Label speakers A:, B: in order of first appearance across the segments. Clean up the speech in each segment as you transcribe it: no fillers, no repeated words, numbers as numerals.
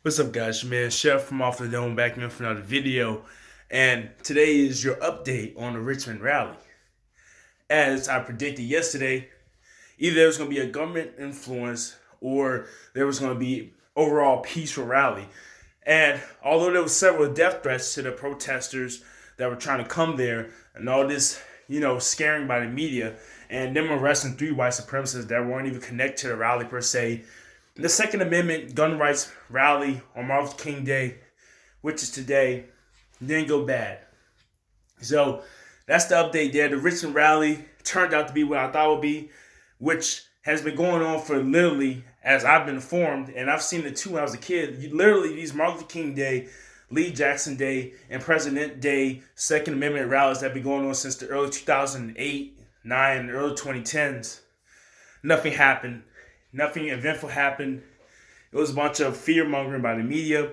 A: What's up, guys? Your man Chef from Off the Dome back in for another video. And today is your update on the Richmond rally. As I predicted yesterday, either there was going to be a government influence or there was going to be overall peaceful rally. And although there were several death threats to the protesters that were trying to come there and all this, scaring by the media and them arresting 3 white supremacists that weren't even connected to the rally per se, the Second Amendment gun rights rally on Martin Luther King Day, which is today, didn't go bad. So that's the update there. The Richmond rally turned out to be what I thought it would be, which has been going on for literally, as I've been informed, and I've seen it too when I was a kid, literally these Martin Luther King Day, Lee Jackson Day, and President Day Second Amendment rallies that have been going on since the early 2008, 9, and early 2010s. Nothing happened. Nothing eventful happened. It was a bunch of fear-mongering by the media.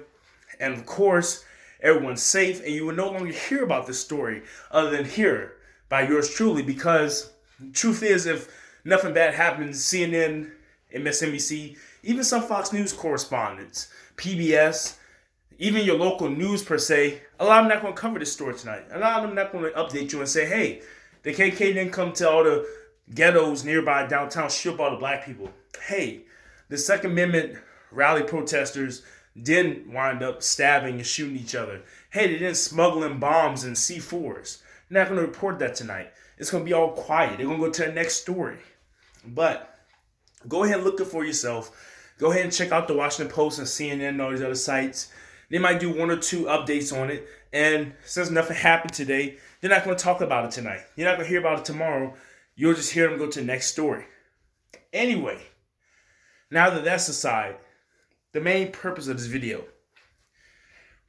A: And of course, everyone's safe. And you will no longer hear about this story other than hear by yours truly. Because the truth is, if nothing bad happens, CNN, MSNBC, even some Fox News correspondents, PBS, even your local news per se, a lot of them not going to cover this story tonight. A lot of them not going to update you and say, hey, the KK didn't come to all the ghettos nearby downtown, shoot up all the black people. Hey, the Second Amendment rally protesters didn't wind up stabbing and shooting each other. Hey, they didn't smuggle in bombs and C4s. They're not going to report that tonight. It's going to be all quiet. They're going to go to the next story. But go ahead and look it for yourself. Go ahead and check out the Washington Post and CNN and all these other sites. They might do 1 or 2 updates on it. And since nothing happened today, they're not going to talk about it tonight. You're not going to hear about it tomorrow. You'll just hear them go to the next story. Anyway, now that that's aside, the main purpose of this video,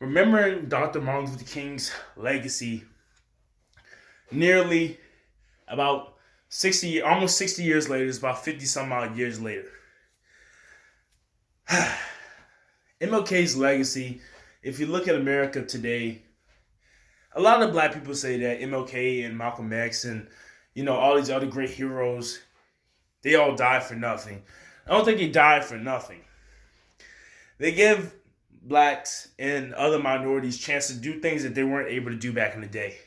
A: remembering Dr. Martin Luther King's legacy nearly about 60, almost 60 years later, it's about 50 some odd years later. MLK's legacy, if you look at America today, a lot of black people say that MLK and Malcolm X and all these other great heroes, they all died for nothing. I don't think they died for nothing. They give blacks and other minorities chance to do things that they weren't able to do back in the day.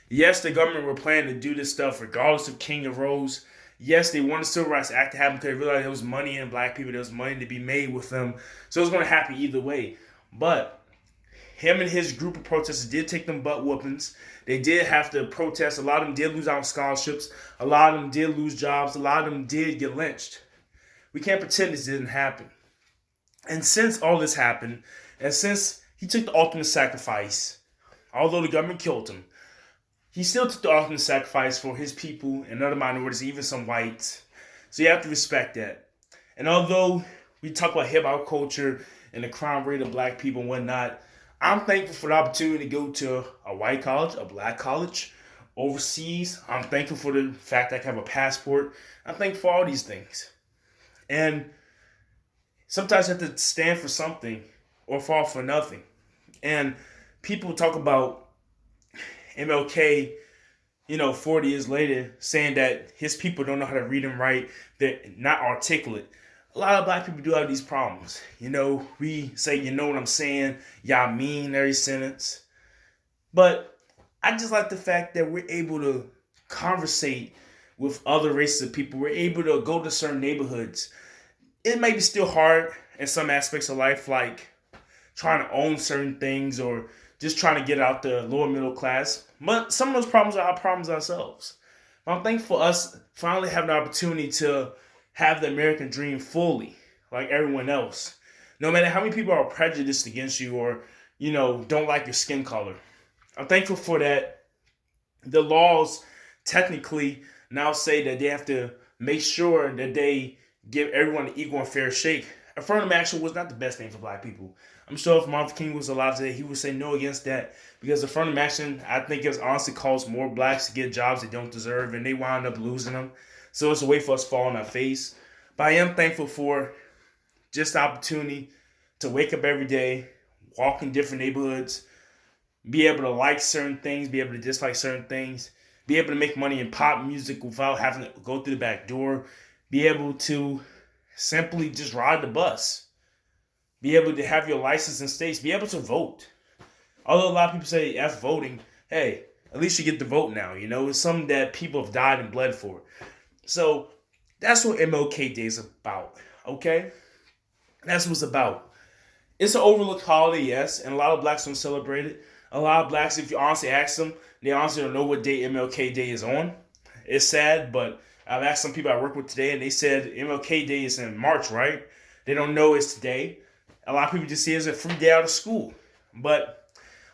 A: Yes, the government were planning to do this stuff regardless of King or Rose. Yes, they wanted the Civil Rights Act to happen because they realized there was money in black people. There was money to be made with them. So it was going to happen either way. But him and his group of protesters did take them butt whoopings. They did have to protest. A lot of them did lose out on scholarships. A lot of them did lose jobs. A lot of them did get lynched. We can't pretend this didn't happen. And since all this happened, and since he took the ultimate sacrifice, although the government killed him, he still took the ultimate sacrifice for his people and other minorities, even some whites. So you have to respect that. And although we talk about hip-hop culture and the crime rate of black people and whatnot, I'm thankful for the opportunity to go to a white college, a black college, overseas. I'm thankful for the fact that I have a passport. I'm thankful for all these things. And sometimes you have to stand for something or fall for nothing. And people talk about MLK, 40 years later, saying that his people don't know how to read and write. They're not articulate. A lot of black people do have these problems. We say, you know what I'm saying? Y'all mean every sentence. But I just like the fact that we're able to conversate with other races of people. We're able to go to certain neighborhoods. It may be still hard in some aspects of life, like trying to own certain things or just trying to get out the lower middle class. But some of those problems are our problems ourselves. But I'm thankful for us finally having the opportunity to have the American dream fully, like everyone else. No matter how many people are prejudiced against you or, don't like your skin color. I'm thankful for that. The laws technically now say that they have to make sure that they give everyone an equal and fair shake. Affirmative action was not the best thing for black people. I'm sure if Martin Luther King was alive today, he would say no against that. Because affirmative action, I think, has honestly caused more blacks to get jobs they don't deserve, and they wound up losing them. So it's a way for us to fall on our face. But I am thankful for just the opportunity to wake up every day, walk in different neighborhoods, be able to like certain things, be able to dislike certain things, be able to make money in pop music without having to go through the back door, be able to simply just ride the bus. be able to have your license in states, be able to vote. Although a lot of people say F voting, hey, at least you get to vote now. You know, it's something that people have died and bled for. So that's what MLK Day is about. Okay, that's what it's about. It's an overlooked holiday, yes, and a lot of blacks don't celebrate it. A lot of blacks, if you honestly ask them, they honestly don't know what day MLK Day is on. It's sad, but I've asked some people I work with today, and they said MLK Day is in March, right? They don't know it's today. A lot of people just see it as a free day out of school. But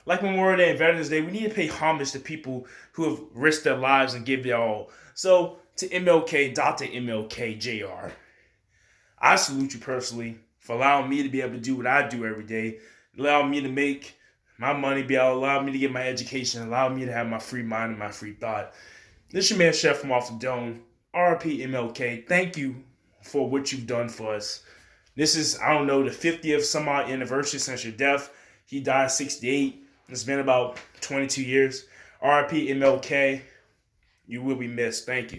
A: like Memorial Day and Veterans Day, we need to pay homage to people who have risked their lives and give their all. So to MLK, Dr. MLK Jr., I salute you personally for allowing me to be able to do what I do every day, allowing me to make my money, allowing me to get my education, allowing me to have my free mind and my free thought. This is your man Chef from Off the Dome. RP MLK. Thank you for what you've done for us. This is, I don't know, the 50th some odd anniversary since your death. He died 68. It's been about 22 years. RP MLK. You will be missed. Thank you.